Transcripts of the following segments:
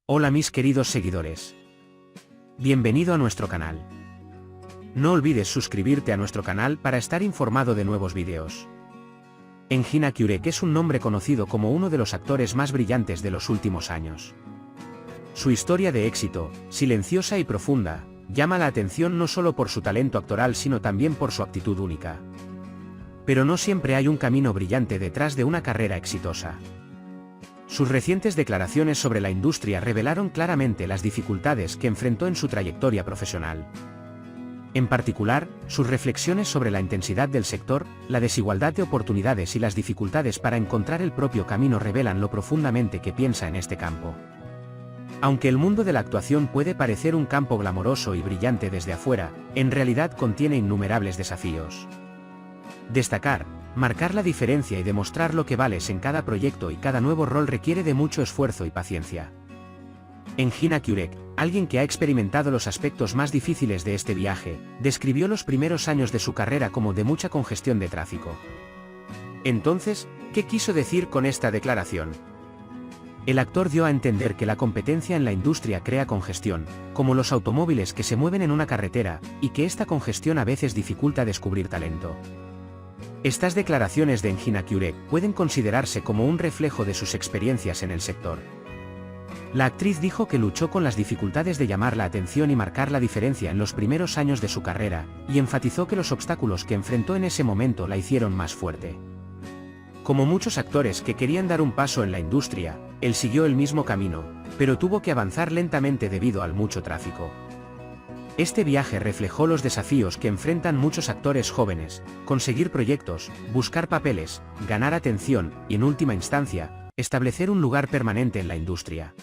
Hola mis queridos seguidores. Bienvenido a nuestro canal. No olvides suscribirte a nuestro canal para estar informado de nuevos vídeos. Engin Akyurek es un nombre conocido como uno de los actores más brillantes de los últimos años. Su historia de éxito, silenciosa y profunda, llama la atención no solo por su talento actoral sino también por su actitud única. Pero no siempre hay un camino brillante detrás de una carrera exitosa. Sus recientes declaraciones sobre la industria revelaron claramente las dificultades que enfrentó en su trayectoria profesional. En particular, sus reflexiones sobre la intensidad del sector, la desigualdad de oportunidades y las dificultades para encontrar el propio camino revelan lo profundamente que piensa en este campo. Aunque el mundo de la actuación puede parecer un campo glamoroso y brillante desde afuera, en realidad contiene innumerables desafíos. Destacar, marcar la diferencia y demostrar lo que vales en cada proyecto y cada nuevo rol requiere de mucho esfuerzo y paciencia. Engin Akyurek, alguien que ha experimentado los aspectos más difíciles de este viaje, describió los primeros años de su carrera como de mucha congestión de tráfico. Entonces, ¿qué quiso decir con esta declaración? El actor dio a entender que la competencia en la industria crea congestión, como los automóviles que se mueven en una carretera, y que esta congestión a veces dificulta descubrir talento. Estas declaraciones de Engin Akyurek pueden considerarse como un reflejo de sus experiencias en el sector. La actriz dijo que luchó con las dificultades de llamar la atención y marcar la diferencia en los primeros años de su carrera, y enfatizó que los obstáculos que enfrentó en ese momento la hicieron más fuerte. Como muchos actores que querían dar un paso en la industria, él siguió el mismo camino, pero tuvo que avanzar lentamente debido al mucho tráfico. Este viaje reflejó los desafíos que enfrentan muchos actores jóvenes: conseguir proyectos, buscar papeles, ganar atención y, en última instancia, establecer un lugar permanente en la industria.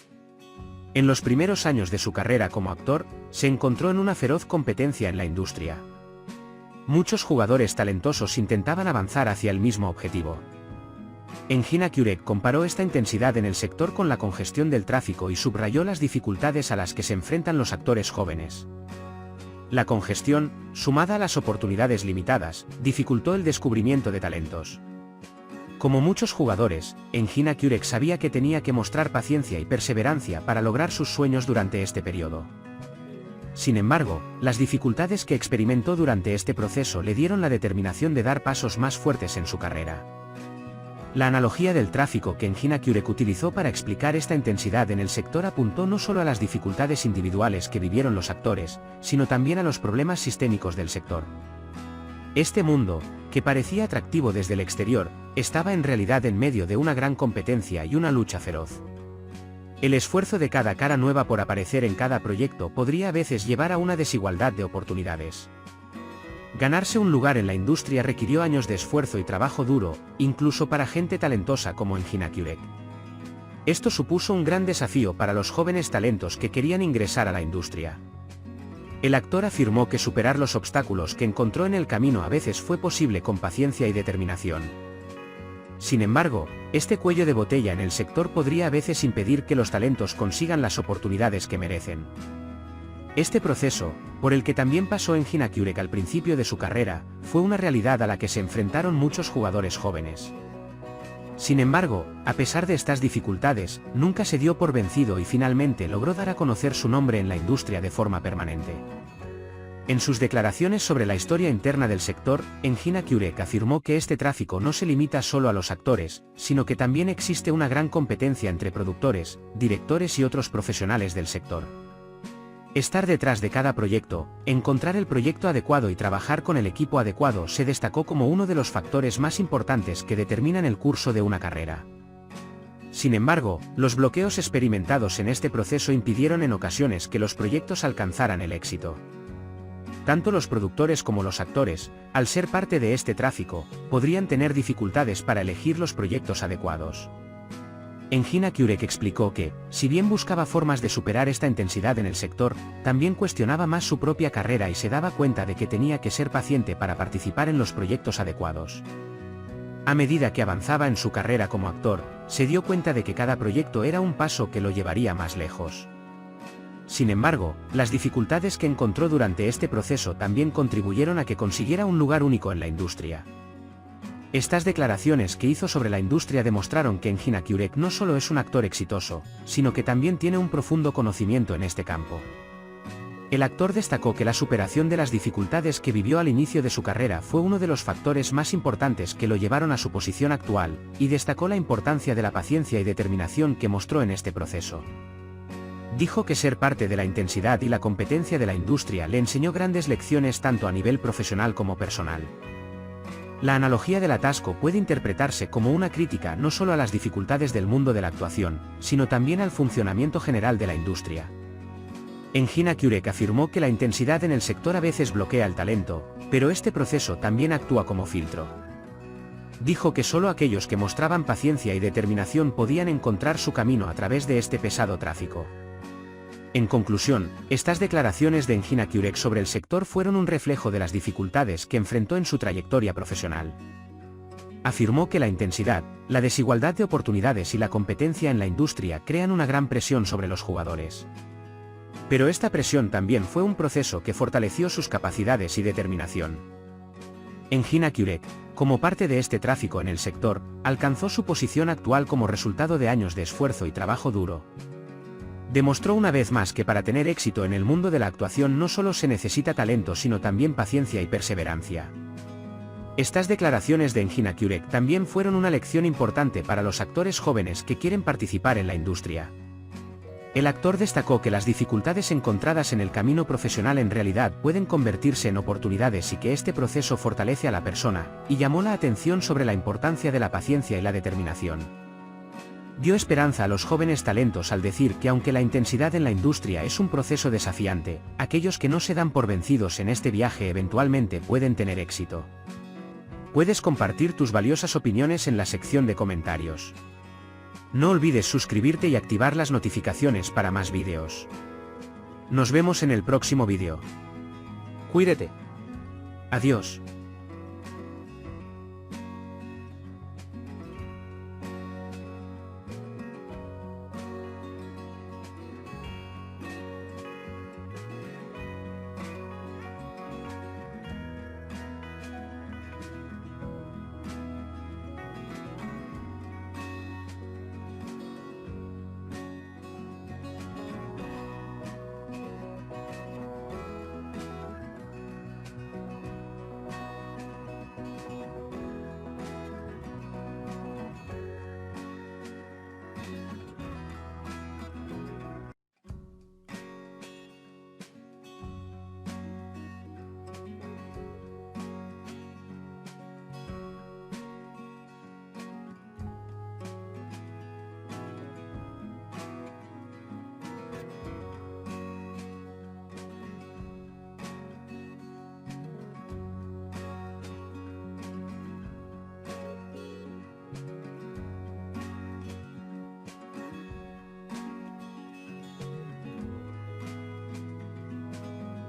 En los primeros años de su carrera como actor, se encontró en una feroz competencia en la industria. Muchos jugadores talentosos intentaban avanzar hacia el mismo objetivo. Engin Akyurek comparó esta intensidad en el sector con la congestión del tráfico y subrayó las dificultades a las que se enfrentan los actores jóvenes. La congestión, sumada a las oportunidades limitadas, dificultó el descubrimiento de talentos. Como muchos jugadores, Engin Akyurek sabía que tenía que mostrar paciencia y perseverancia para lograr sus sueños durante este periodo. Sin embargo, las dificultades que experimentó durante este proceso le dieron la determinación de dar pasos más fuertes en su carrera. La analogía del tráfico que Engin Akyurek utilizó para explicar esta intensidad en el sector apuntó no solo a las dificultades individuales que vivieron los actores, sino también a los problemas sistémicos del sector. Este mundo, que parecía atractivo desde el exterior, estaba en realidad en medio de una gran competencia y una lucha feroz. El esfuerzo de cada cara nueva por aparecer en cada proyecto podría a veces llevar a una desigualdad de oportunidades. Ganarse un lugar en la industria requirió años de esfuerzo y trabajo duro, incluso para gente talentosa como Engin Akyurek. Esto supuso un gran desafío para los jóvenes talentos que querían ingresar a la industria. El actor afirmó que superar los obstáculos que encontró en el camino a veces fue posible con paciencia y determinación. Sin embargo, este cuello de botella en el sector podría a veces impedir que los talentos consigan las oportunidades que merecen. Este proceso, por el que también pasó Engin Akyurek al principio de su carrera, fue una realidad a la que se enfrentaron muchos jugadores jóvenes. Sin embargo, a pesar de estas dificultades, nunca se dio por vencido y finalmente logró dar a conocer su nombre en la industria de forma permanente. En sus declaraciones sobre la historia interna del sector, Engin Akyurek afirmó que este tráfico no se limita solo a los actores, sino que también existe una gran competencia entre productores, directores y otros profesionales del sector. Estar detrás de cada proyecto, encontrar el proyecto adecuado y trabajar con el equipo adecuado se destacó como uno de los factores más importantes que determinan el curso de una carrera. Sin embargo, los bloqueos experimentados en este proceso impidieron en ocasiones que los proyectos alcanzaran el éxito. Tanto los productores como los actores, al ser parte de este tráfico, podrían tener dificultades para elegir los proyectos adecuados. Engin Akyurek explicó que, si bien buscaba formas de superar esta intensidad en el sector, también cuestionaba más su propia carrera y se daba cuenta de que tenía que ser paciente para participar en los proyectos adecuados. A medida que avanzaba en su carrera como actor, se dio cuenta de que cada proyecto era un paso que lo llevaría más lejos. Sin embargo, las dificultades que encontró durante este proceso también contribuyeron a que consiguiera un lugar único en la industria. Estas declaraciones que hizo sobre la industria demostraron que Gina Kurek no solo es un actor exitoso, sino que también tiene un profundo conocimiento en este campo. El actor destacó que la superación de las dificultades que vivió al inicio de su carrera fue uno de los factores más importantes que lo llevaron a su posición actual, y destacó la importancia de la paciencia y determinación que mostró en este proceso. Dijo que ser parte de la intensidad y la competencia de la industria le enseñó grandes lecciones tanto a nivel profesional como personal. La analogía del atasco puede interpretarse como una crítica no solo a las dificultades del mundo de la actuación, sino también al funcionamiento general de la industria. Gina Kurek afirmó que la intensidad en el sector a veces bloquea el talento, pero este proceso también actúa como filtro. Dijo que solo aquellos que mostraban paciencia y determinación podían encontrar su camino a través de este pesado tráfico. En conclusión, estas declaraciones de Gina Kurek sobre el sector fueron un reflejo de las dificultades que enfrentó en su trayectoria profesional. Afirmó que la intensidad, la desigualdad de oportunidades y la competencia en la industria crean una gran presión sobre los jugadores. Pero esta presión también fue un proceso que fortaleció sus capacidades y determinación. Gina Kurek, como parte de este tráfico en el sector, alcanzó su posición actual como resultado de años de esfuerzo y trabajo duro. Demostró una vez más que para tener éxito en el mundo de la actuación no solo se necesita talento sino también paciencia y perseverancia. Estas declaraciones de Gina Kurek también fueron una lección importante para los actores jóvenes que quieren participar en la industria. El actor destacó que las dificultades encontradas en el camino profesional en realidad pueden convertirse en oportunidades y que este proceso fortalece a la persona, y llamó la atención sobre la importancia de la paciencia y la determinación. Dio esperanza a los jóvenes talentos al decir que aunque la intensidad en la industria es un proceso desafiante, aquellos que no se dan por vencidos en este viaje eventualmente pueden tener éxito. Puedes compartir tus valiosas opiniones en la sección de comentarios. No olvides suscribirte y activar las notificaciones para más vídeos. Nos vemos en el próximo vídeo. Cuídate. Adiós.